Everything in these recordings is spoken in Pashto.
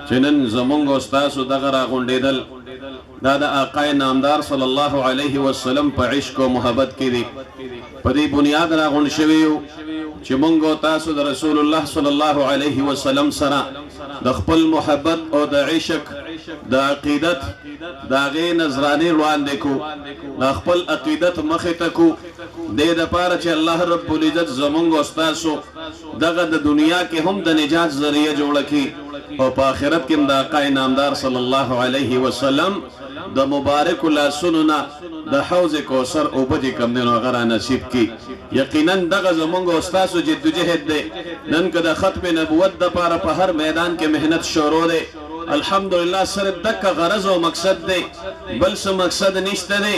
چې نن زمونږ او ستاسو دغه راغونډېدل دا د آقای نامدار صلی الله علیه وسلم په عشق او محبت کې دی. په دې بنیاد راغونډ شوي یو چې مونږ او تاسو د رسول الله صلی الله علیه وسلم سره د خپل محبت او د عشق د عقیدت د هغې نظرانې وړاندې کو، د خپل عقیدت مخې ته کو، دې دپاره چې الله رب العزت زمونږ او ستاسو دغه د دنیا کې هم د نجات ذریعه جوړه کړي او په آخرت کې هم د آقای نامدار صلی الله علیه وسلم د مبارک لاسونو نه د حوض کوثر اوبه چې کوم دی نو هغه را نصیب کړي. یقینا دغه زمونږ او ستاسو جدوجهد دی. نن که د ختم نبوت دپاره په هر میدان کې محنت شروع دی، الحمدلله صرف دک غرض او مقصد دی، بل څه مقصد نشته دی.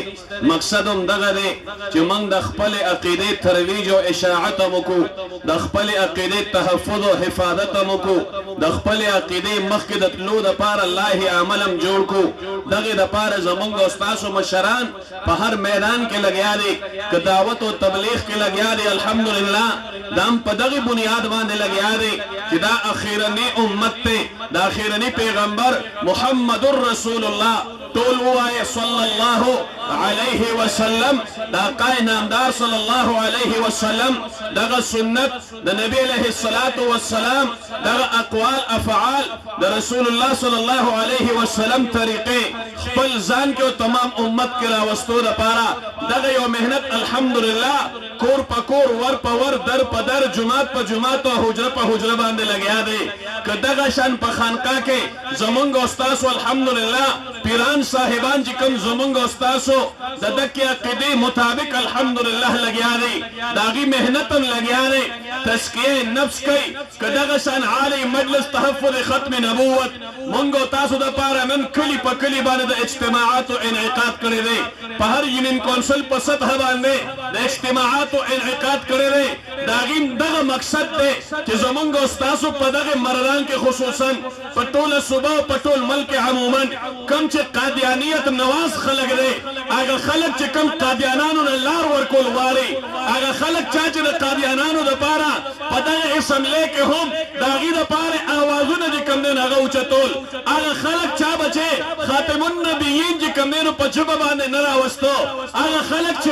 مقصد هم دغه دی چې موږ د خپل عقیدې ترویج او اشاعت هم وکړو، د خپل عقیدې تحفظ او حفاظت هم وکړو، د خپل عقیدې مخکې د تلو دپاره الله عمل هم جوړ کړو. دغې دپاره زمونږ او ستاسو مشران په هر میدان کې لګیا دي، که دعوت او تبلیغ کې لګیا دي الحمدلله دا هم په دغې بنیاد باندې لګیا دي چې دا اخیرنی امت دی، دا اخیرنی پیغمبر محمد رسول الله ټول ووایه صلی الله علیه وسلم. د آقای نامدار صلی الله علیه وسلم دغه سنت د نبی علیه الصلاة والسلام دغه اقوال افعال د رسول الله صلی الله علیه وسلم طریقې خپل ځان کې او تمام امت کې راوستو دپاره دغه یو محنت الحمدلله کور په کور ور په ور در په در جماعت په جماعت او حجره په حجره باندې لګیا دی. که دغه شان په خانقاه کې زمونږ او ستاسو الحمدلله پیران صاحبان چې کوم زمونږ او ستاسو د دغې عقیدې مطابق الحمدلله لګیا دی، د هغې محنت هم لګیا دی، تزکیه نفس کوي. که دغه شان عالی مجلس تحفظ ختم نبوت مونږ او تاسو دپاره نن کلي په کلي باندې د اجتماعاتو انعقاد کړی دی، په هر یونین کونسل په سطح باندې د اجتماعاتو انعقاد کړی دی. د هغې دغه مقصد دی چې زمونږ او ستاسو په دغې مرران کې خصوصا په ټوله صوبه او په ټول ملک عموما کوم چې قادیانیت نواز خلک دی، هغه خلک چې کوم قادیانانو نه لار ورکول غواړي، هغه خلک چا چې د قادیانانو دپاره په دغه اسمبلې کې هم د هغې دپاره اوازونه چې کوم دی هغه اوچتول، هغه خلک چا به چې خاتم النبیین چې کوم دی نو په ژبه باندې نه راوستو، هغه خلک چې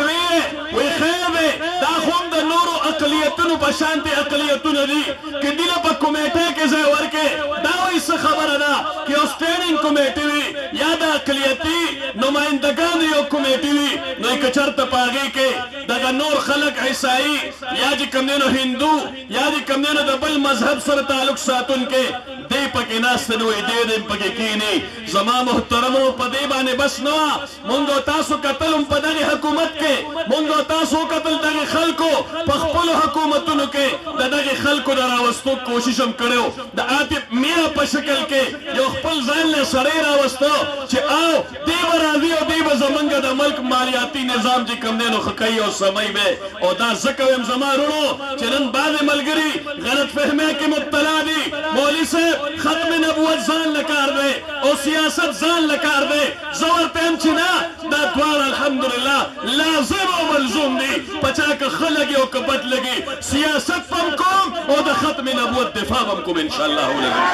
وی خیر دی دا خو هم د نورو اقلیتونو په شانتې اقلیتونه دي، که دله په کمیټه کې ځای ورکړې دا وایي څه خبره ده که یو سټینډینګ کمیټې وي یا د اقلیتي نمایندګانو یو کمیټې وي نو که چېرته په هغې کې دغه نور خلک عیسایي یا چې کوم دی نو هندو یا چې کوم دی نو د بل مذهب سره تعلق ساتونکي دی پکې ناسته نه وي، دی پکې کښېني. زما محترمو په دې باندې بس نه وه، مونږ او تاسو کتل هم په دغې حکومت کې، مونږ او تاسو وکتل دغې خلکو په خپلو حکومتونو کې د دغې خلکو د راوستو کوشش هم کړی و، د عاطف میا په شکل کې یو خپل ځان له سړی راوستو چې او دی به راځي او دی به زمونږ د ملک مالیاتي نظام چې کوم دی نو ښه کوي او سمی به. او دا ځکه ویم زما وروڼو چې نن بعضې ملګري غلط فهمۍ کې مبتلا دي، مولوي صاحب ختم نبوت ځان له کار دی او سیاست ځان له کار دی. زه ورته یم چې نه دا دواړه الحمدلله لازم او ملزوم دي، په چا که ښه لګي او که بد لګي سیاست به هم کوم او د ختم نبوت دفاع به هم کوم انشاءالله ولګي.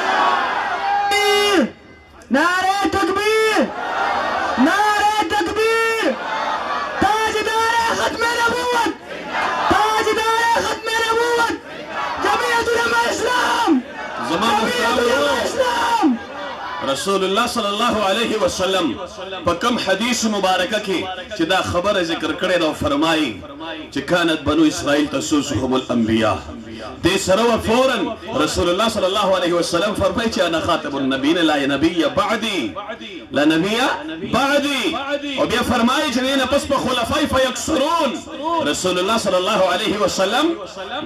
نعره تکبیر، نعره تکبیر، تاجدار ختم نبوت، تاجدار ختم نبوت، جمعیت علماء اسلام، جمعیت علماء اسلام. رسول الله صلی الله علیه وسلم په کوم حدیث مبارکه کې چې دا خبره ذکر کړې ده او فرمایي چې کانت بنو اسرائیل تسوسهم الانبیاء، دې سره و فورا رسول الله صلی الله علیه وسلم فرمایي چې انا خاتم النبیین لا نبی بعدی، لا نبی بعدی. او بیا فرمایي چې دې نه پس په خلفای فیکثرون. رسول الله صلی الله علیه وسلم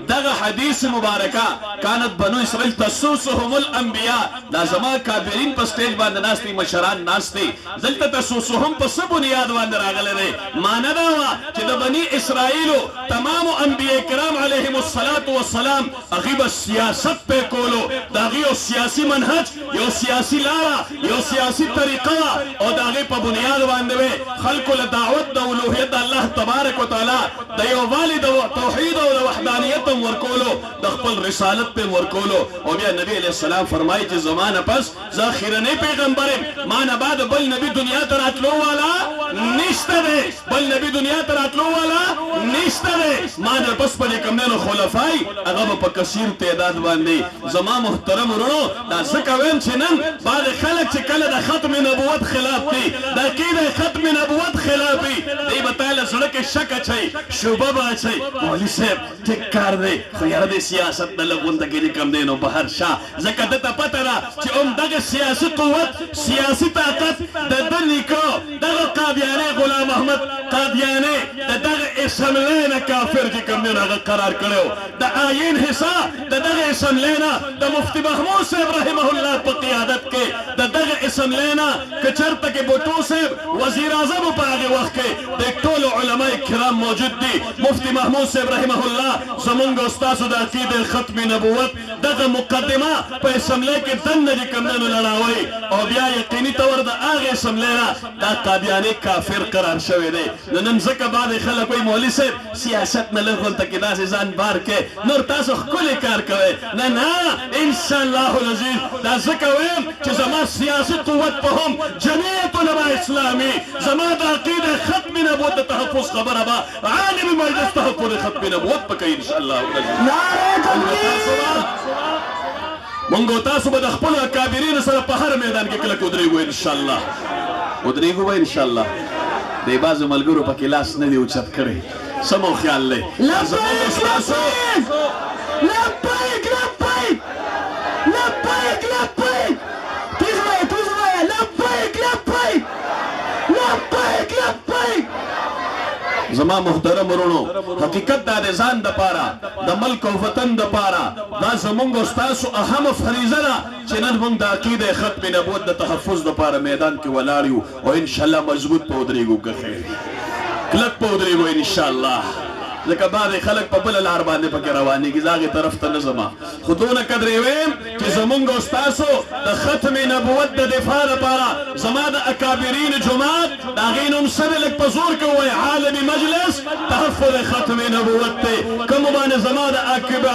دغه حدیث مبارکه کانت بنو اسرائیل تسوسهم الانبیاء، دا زما کافرین په سټیج باندې ناستي مشران ناستي، دلته تسوسهم په څه بنیاد باندې راغلی دی؟ معنا دا وه چې د بني اسرائیلو تمامو انبیاء کرام علیهم الصلاة والسلام والسلام اغیب سیاست پہ کولو داغی او سیاسی منحج یو سیاسی لارا یو سیاسی طریقہ او داغی پا بنیاد باندوے خلق لدعوت دا الوحیت اللہ تبارک و تعالی دا یو والد توحید و وحدانیت ورکولو دا خپل رسالت پہ ورکولو او بیا نبی علیہ السلام فرمائی چی زمان پس ذاخرنے پیغمبرم مانا بعد بل نبی دنیا تر اتلو والا نشتا دے بل نبی دنیا تر اتلو والا نشتا دے مانا پس پا کمنینو خلفائی اغب پا کثیر تعداد باندی زمان محترم رونو دا سکوین چنن بعد خلق چی کل دا ختم نبوت خلاف تی دا کی دا ختم نبوت خلافی دی بتایل سڑک شک اچھائی شبہ با اچھائی مولی صاحب ٹھیک کار دے خیار دے سیاست نلگون دا گیلی کم دینو بہر شاہ زکدتا پتنا چی دغه سیاسی قوت سیاسی طاقت د دنی کو دغه قادیانی غلام احمد قادیانی دغه اسمبلینا کافر کی کمنو هغه قرار کړو د آئین حصہ دغه اسمبلینا د مفتی محمود صاحب رحمه الله په قیادت کې دغه اسمبلینا کچرته کې بوټو صاحب وزیر اعظم په هغه وخت کې د ټول علماء کرام موجود دي مفتی محمود صاحب رحمه الله زمونږ استاد د عقیده ختم نبوت دغه مقدمه په اسمبلی کې دنه کمنو لړاوي او بیا یقیني تور د هغه اسمبلینا دا قادیانی کافر قرار شوی دی نن زکه بعد خلک وي مولوی صاحب سیاست نه لغون ته کې داسې ځان بار کې نور تاسو خپل کار کوي نه ان شاء الله العزیز دا زکه ویم چې زما سیاسی قوت په هم جمعیت علماء اسلامی زما د عقیده ختم نبوت تحفظ خبره با عالم مجلس تحفظ ختم نبوت پکې ان شاء الله العزیز نعرہ تکبیر منگو تاسو با دا خپل اکابرین سره په هر میدان کې کلک ودریگو انشاءاللہ ودریگو با انشاءاللہ دی باز ملگرو پا کلاس ندی اوچت کرے سمو خیال لے لبائک لبائک لبائک لبائک لبائک لبائک تیزوائے لبائک لبائک لبائک لبائک زما محترم ورونو حقیقت دا د ځان د پاره د ملک او وطن د پاره دا زمونږ استاسو اهم فریضه ده چې نن موږ د عقیده ختم نبوت د تحفظ د پاره میدان کې ولاړ یو او ان شاء الله مضبوط په ودرېږو که خیر کلک په ودرېږو ان شاء الله ځکه بعد خلک په بل لار باندې پکې روانېږي زه هغې طرف ته نه ځم خو دونه قدرې ویم چې زمونږ استاسو د ختم نبوت د دفاع لپاره زما د اکابرین جماعت د هغې نوم سره لږ په زور کې ووایي عالمي مجلس تحفظ ختم نبوت دی کومو باندې زما د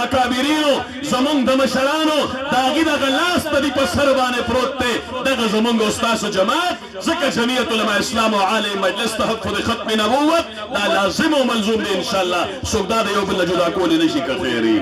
اکابرینو زمونږ د مشرانو د هغې دغه لاس ته دي په سر باندې پروت دی دغه زمونږ استاسو جماعت ځکه جمعیت علماء اسلام او عالم مجلس تحفظ ختم نبوت دا لازم او ملزوم دی انشاءالله څوک دا د یو بل نه جدا کولی نشي که خیري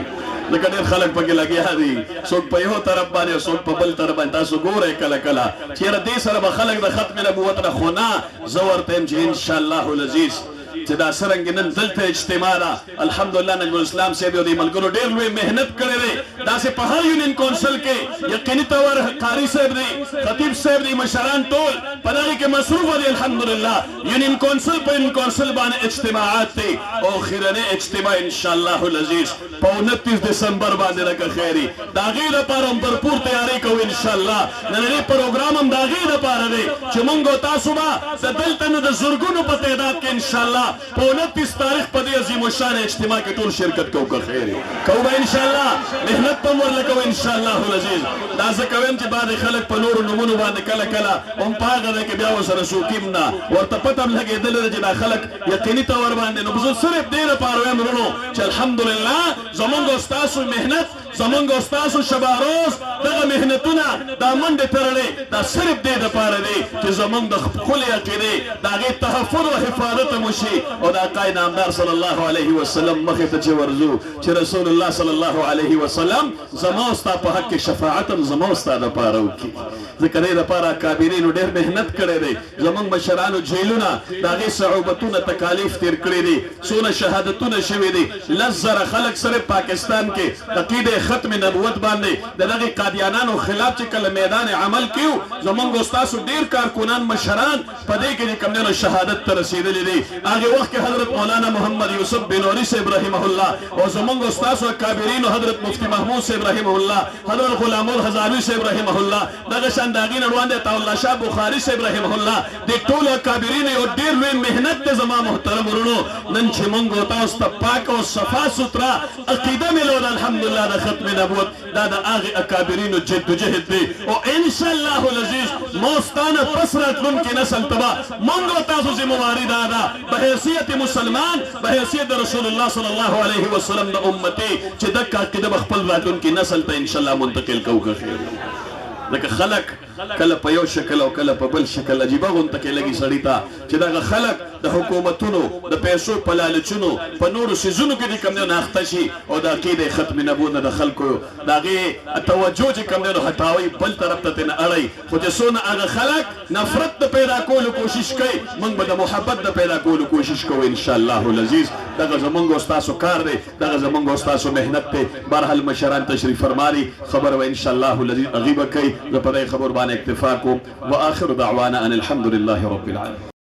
لکه ډېر خلک پکې لګیا دي څوک په یو طرف باندې څوک په بل طرف باندې تاسو ګورئ کله کله چېرې دې سره به خلک د ختم نبوت نه خو نه زه ورته یم چې انشاءالله العزیز چې دا څرنګه نن دلته اجتماع ده الحمدلله نجم الاسلام صاحب او دې ملګرو ډېر لوی محنت کړی دی داسې په هر یونین کونسل کې یقیني طور قاري صاحب دی خطیب صاحب دی مشران ټول په دغې کې مصروفه دي الحمدلله یونین کونسل په یونین کونسل باندې اجتماعات دي او اخرنی اجتماع انشاءالله العزیز په 29 دسمبر باندې ده که خیري د هغې لپاره هم بھرپور تیاری کوو انشاءالله نننی پروګرام هم د هغې لپاره دی چې موږ او تاسو به د دلته نه د زرګونو په تعداد کې انشاءالله په 29 تاریخ په دې عظیم الشان اجتماع کې ټول شرکت کوو که خیر کوو به انشاءالله محنت به هم ورله کوو انشاءالله العزیز دا زه کویم چې بعضې خلک په نورو نومونو باندې کله کله هم په هغه دی کې بیا ورسره څوکیم نه ورته پته هم لګېدلې ده چې دا خلک یقیني طور باندې نو زه صرف دې لپاره وایم وروڼو چې الحمدلله زمونږ استاسو محنت زمونږ استاسو شبه روز دغه محنتونه دا منډې تړلې دا صرف دې دپاره دی چې زمونږ د ښکلې عقیدې د هغې تحفظ او حفاظت هم وشي او د آقای نامدار صلی الله علیه وسلم مخې ته چې ورځو چې رسول الله صلی الله علیه وسلم زما او ستا په حق کې شفاعت هم زما او ستا دپاره وکړي ځکه دې دپاره اکابرینو ډېر محنت کړی دی زمونږ مشرانو جیلونه د هغې صعوبتونه تکالیف تېر کړي دي څونه شهادتونه شوي دي 10,000 خلک صرف پاکستان کې عقیده ختم نبوت باندې دغه قادیانانو خلاف چې کله میدان عمل کیو زمونږ استاد ډیر کارکونان مشران په دې کې کوم نه شهادت ته رسیدلې دي هغه وخت کې حضرت مولانا محمد یوسف بن نوری صاحب رحمه الله او زمونږ استاد او کابرین حضرت مفتی محمود صاحب رحمه الله حضرت غلام الحزاروی صاحب رحمه الله دغه شانداغین روان دي تعالی شاه بخاری صاحب رحمه الله د ټولو کابرین او ډیر لوی مهنت ته زما محترم ورونو نن چې مونږ تاسو ته پاک او صفا سترا عقیده ملول الحمدلله د ختم نبوت دا د هغه اکابرینو جد و جهد دی او ان شاء الله العزیز موستانه پس راتلونکي نسل تبا مونږ تاسو ذمہواری دا په حیثیت مسلمان په حیثیت رسول الله صلی الله علیه وسلم د امتی چې د عقیده خپل راتلونکي نسل ته ان شاء الله منتقل کوو لکه خلق کله په یو شکل او کله په بل شکل عجیبه غونته کې لګي سړی ته چې دغه خلق د حکومتونو د پیسو په لالچونو په نورو سيزونو کې کوم نه اخته شي او د عقیده ختم نبوت د خلکو دغه توجه چې کوم نه هټاوي بل طرف ته نه اړي خو چې سونه هغه خلق نفرت پیدا کولو کوشش کوي موږ به د محبت د پیدا کولو کوشش کوو ان شاء الله العزیز دغه زمونږ استادو کار دی دغه زمونږ استادو مهنت دی بهرحال مشران تشریف فرماري خبر و ان شاء الله العزیز غیبه کوي د پدې خبر باندې اکتفا کو واخر دعوانا ان الحمد لله رب العالمين.